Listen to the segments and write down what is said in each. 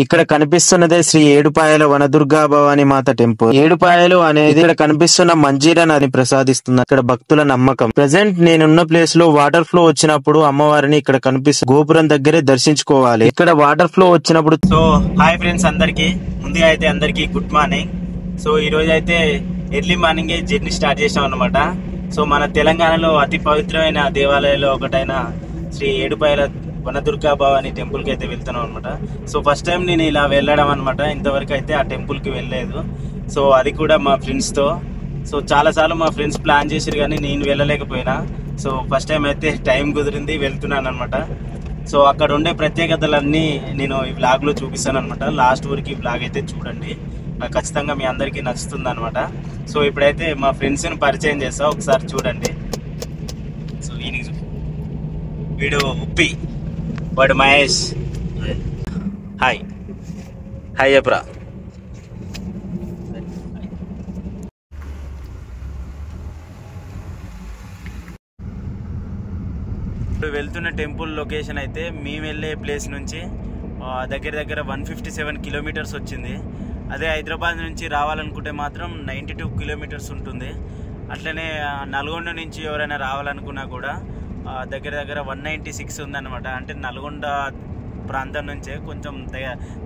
ఇక్కడ కనిపిస్తున్నదే శ్రీ ఏడుపాయల వనదుర్గా భవాని మాత టెంపుల్. ఏడుపాయలు అనేది ఇక్కడ కనిపిస్తున్న మంజీరా నదిని ప్రసాదిస్తుంది. ఇక్కడ భక్తుల నమ్మకం. ప్రెసెంట్ నేనున్న ప్లేస్ లో వాటర్ ఫ్లో వచ్చినప్పుడు అమ్మవారిని ఇక్కడ కనిపిస్తుంది గోపురం దగ్గరే దర్శించుకోవాలి. ఇక్కడ వాటర్ ఫ్లో వచ్చినప్పుడు. సో హాయ్ ఫ్రెండ్స్, అందరికి ముందుగా అయితే అందరికి గుడ్ మార్నింగ్. సో ఈ రోజు అయితే ఎర్లీ మార్నింగ్ జర్నీ స్టార్ట్ చేసాం అనమాట. సో మన తెలంగాణలో అతి పవిత్రమైన దేవాలయాల్లో ఒకటైన శ్రీ ఏడుపాయల వనదుర్గా భవాని టెంపుల్ కి అయితే వెళ్తున్నాం అనమాట. సో ఫస్ట్ టైం నేను ఇలా వెళ్ళడం అనమాట. ఇంతవరకు అయితే ఆ టెంపుల్ కి వెళ్ళలేదు. సో అది కూడా మా ఫ్రెండ్స్ తో. సో చాలా సార్లు మా ఫ్రెండ్స్ ప్లాన్ చేసారు కానీ నేను వెళ్ళలేకపోయినా. సో ఫస్ట్ టైం అయితే టైం కుదిరింది, వెళ్తున్నాను అనమాట. సో అక్కడ ఉండే ప్రత్యేకతలన్నీ నేను ఈ వ్లాగ్ లో చూపిస్తాను అనమాట. లాస్ట్ వరకు ఈ వ్లాగ్ అయితే చూడండి, నాకు ఖచ్చితంగా మీ అందరికీ నచ్చుతుంది అనమాట. సో ఇప్పుడైతే మా ఫ్రెండ్స్ ని పరిచయం చేస్తా, ఒకసారి చూడండి. సో వీడు ఉప్పి, వాడు మహేష్. హాయ్ హాయ్ చెప్పరా. వెళ్తున్న టెంపుల్ లొకేషన్ అయితే మేము వెళ్ళే ప్లేస్ నుంచి దగ్గర దగ్గర 157 కిలోమీటర్స్ వచ్చింది. అదే హైదరాబాద్ నుంచి రావాలనుకుంటే మాత్రం 92 కిలోమీటర్స్ ఉంటుంది. అట్లనే నల్గొండ నుంచి ఎవరైనా రావాలనుకున్నా కూడా దగ్గర దగ్గర 196 ఉందన్నమాట. అంటే నల్గొండ ప్రాంతం నుంచే కొంచెం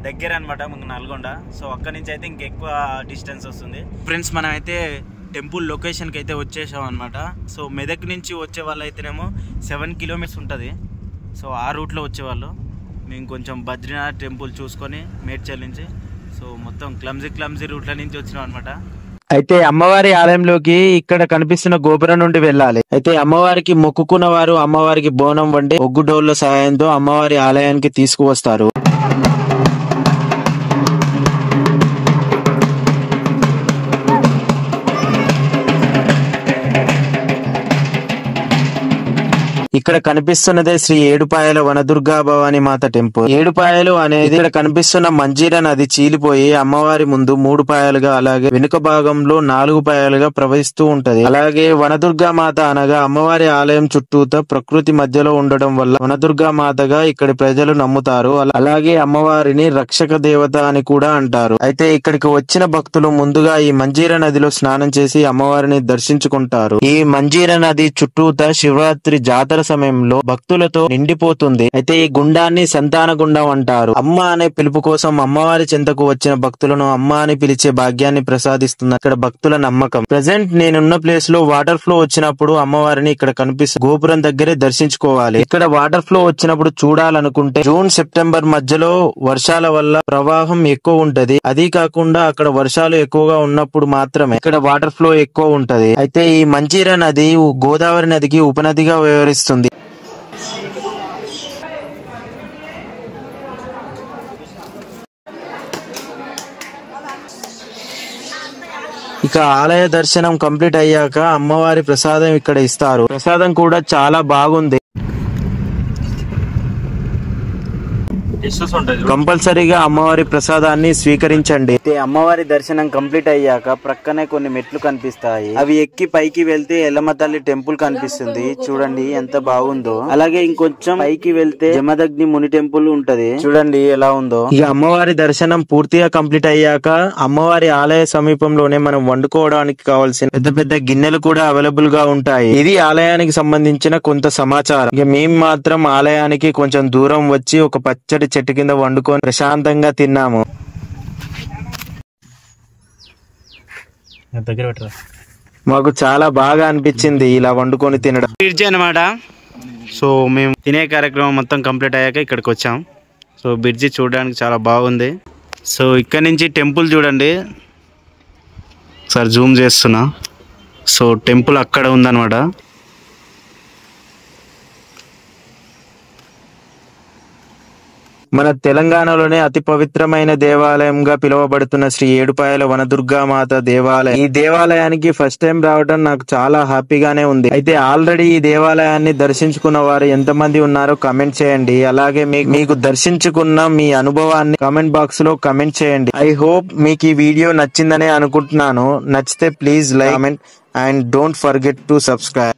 దగ్గర అనమాట మనకు నల్గొండ. సో అక్కడి నుంచి అయితే ఇంకెక్కువ డిస్టెన్స్ వస్తుంది. ఫ్రెండ్స్ మనం అయితే టెంపుల్ లొకేషన్కి అయితే వచ్చేసాం అనమాట. సో మెదక్ నుంచి వచ్చే వాళ్ళు అయితేనేమో 7 కిలోమీటర్స్ ఉంటుంది. సో ఆ రూట్లో వచ్చేవాళ్ళు. మేము కొంచెం బద్రీనాథ్ టెంపుల్ చూసుకొని మేడ్చల్ నుంచి సో మొత్తం క్లమ్జీ రూట్ల నుంచి వచ్చినాం అనమాట. అయితే అమ్మవారి ఆలయంలోకి ఇక్కడ కనిపిస్తున్న గోపురం నుండి వెళ్ళాలి. అయితే అమ్మవారికి మొక్కుకున్న వారు అమ్మవారికి బోనం వండి ఒగ్గు డోళ్ల సహాయంతో అమ్మవారి ఆలయానికి తీసుకువస్తారు. ఇక్కడ కనిపిస్తున్నదే శ్రీ ఏడుపాయల వనదుర్గా భవాని మాత టెంపుల్. ఏడుపాయలు అనేది ఇక్కడ కనిపిస్తున్న మంజీరా నది చీలిపోయి అమ్మవారి ముందు 3 పాయలుగా, అలాగే వెనుక భాగంలో 4 పాయలుగా ప్రవహిస్తూ ఉంటది. అలాగే వనదుర్గా మాత అనగా అమ్మవారి ఆలయం చుట్టూత ప్రకృతి మధ్యలో ఉండడం వల్ల వనదుర్గా మాతగా ఇక్కడి ప్రజలు నమ్ముతారు. అలాగే అమ్మవారిని రక్షక దేవత అని కూడా అంటారు. అయితే ఇక్కడికి వచ్చిన భక్తులు ముందుగా ఈ మంజీరా నదిలో స్నానం చేసి అమ్మవారిని దర్శించుకుంటారు. ఈ మంజీరా నది చుట్టూత శివరాత్రి జాతర సమయంలో భక్తులతో నిండిపోతుంది. అయితే ఈ గుండాన్ని సంతాన గుండం అంటారు. అమ్మ అనే పిలుపు కోసం అమ్మవారి చెంతకు వచ్చిన భక్తులను అమ్మ అని పిలిచే భాగ్యాన్ని ప్రసాదిస్తుంది అక్కడ భక్తుల నమ్మకం. ప్రెసెంట్ నేనున్న ప్లేస్ లో వాటర్ ఫ్లో వచ్చినప్పుడు అమ్మవారిని ఇక్కడ కనిపిస్తుంది గోపురం దగ్గరే దర్శించుకోవాలి. ఇక్కడ వాటర్ ఫ్లో వచ్చినప్పుడు చూడాలనుకుంటే జూన్ సెప్టెంబర్ మధ్యలో వర్షాల వల్ల ప్రవాహం ఎక్కువ ఉంటది. అది కాకుండా అక్కడ వర్షాలు ఎక్కువగా ఉన్నప్పుడు మాత్రమే ఇక్కడ వాటర్ ఫ్లో ఎక్కువ ఉంటది. అయితే ఈ మంజీరా నది గోదావరి నదికి ఉపనదిగా వ్యవహరిస్తుంది. ఇక ఆలయ దర్శనం కంప్లీట్ అయ్యాక అమ్మవారి ప్రసాదం ఇక్కడ ఇస్తారు. ప్రసాదం కూడా చాలా బాగుంది. కంపల్సరీగా అమ్మవారి ప్రసాదాన్ని స్వీకరించండి. అమ్మవారి దర్శనం కంప్లీట్ అయ్యాక ప్రక్కనే కొన్ని మెట్లు కనిపిస్తాయి. అవి ఎక్కి పైకి వెళ్తే ఎల్లమ్మ తల్లి టెంపుల్ కనిపిస్తుంది. చూడండి ఎంత బాగుందో. అలాగే ఇంకొంచెం పైకి వెళ్తే జమదగ్ని ముని టెంపుల్ ఉంటది. చూడండి ఎలా ఉందో. ఇక అమ్మవారి దర్శనం పూర్తిగా కంప్లీట్ అయ్యాక అమ్మవారి ఆలయ సమీపంలోనే మనం వండుకోవడానికి కావాల్సిన పెద్ద పెద్ద గిన్నెలు కూడా అవైలబుల్ గా ఉంటాయి. ఇది ఆలయానికి సంబంధించిన కొంత సమాచారం. ఇక మేము మాత్రం ఆలయానికి కొంచెం దూరం వచ్చి ఒక పచ్చడి చెట్టు కింద వండుకొని ప్రశాంతంగా తిన్నాము. మాకు చాలా బాగా అనిపించింది ఇలా వండుకొని తినడం. బ్రిడ్జి అనమాట. సో మేము తినే కార్యక్రమం మొత్తం కంప్లీట్ అయ్యాక ఇక్కడికి వచ్చాం. సో బ్రిడ్జి చూడడానికి చాలా బాగుంది. సో ఇక్కడ నుంచి టెంపుల్ చూడండి, ఒకసారి జూమ్ చేస్తున్నా. సో టెంపుల్ అక్కడ ఉందన్నమాట. మన తెలంగాణలోనే అతి పవిత్రమైన దేవాలయంగా పిలువబడుతున్న శ్రీ ఏడుపాయల వనదుర్గా మాత దేవాలయం. ఈ దేవాలయానికి ఫస్ట్ టైం రావడం నాకు చాలా హ్యాపీగానే ఉంది. అయితే ఆల్రెడీ ఈ దేవాలయాన్ని దర్శించుకున్న వారు ఎంతమంది ఉన్నారో కమెంట్ చేయండి. అలాగే మీకు దర్శించుకున్న మీ అనుభవాన్ని కమెంట్ బాక్స్ లో కమెంట్ చేయండి. ఐ హోప్ మీకు ఈ వీడియో నచ్చిందనే అనుకుంటున్నాను. నచ్చితే please like, comment and don't forget to subscribe.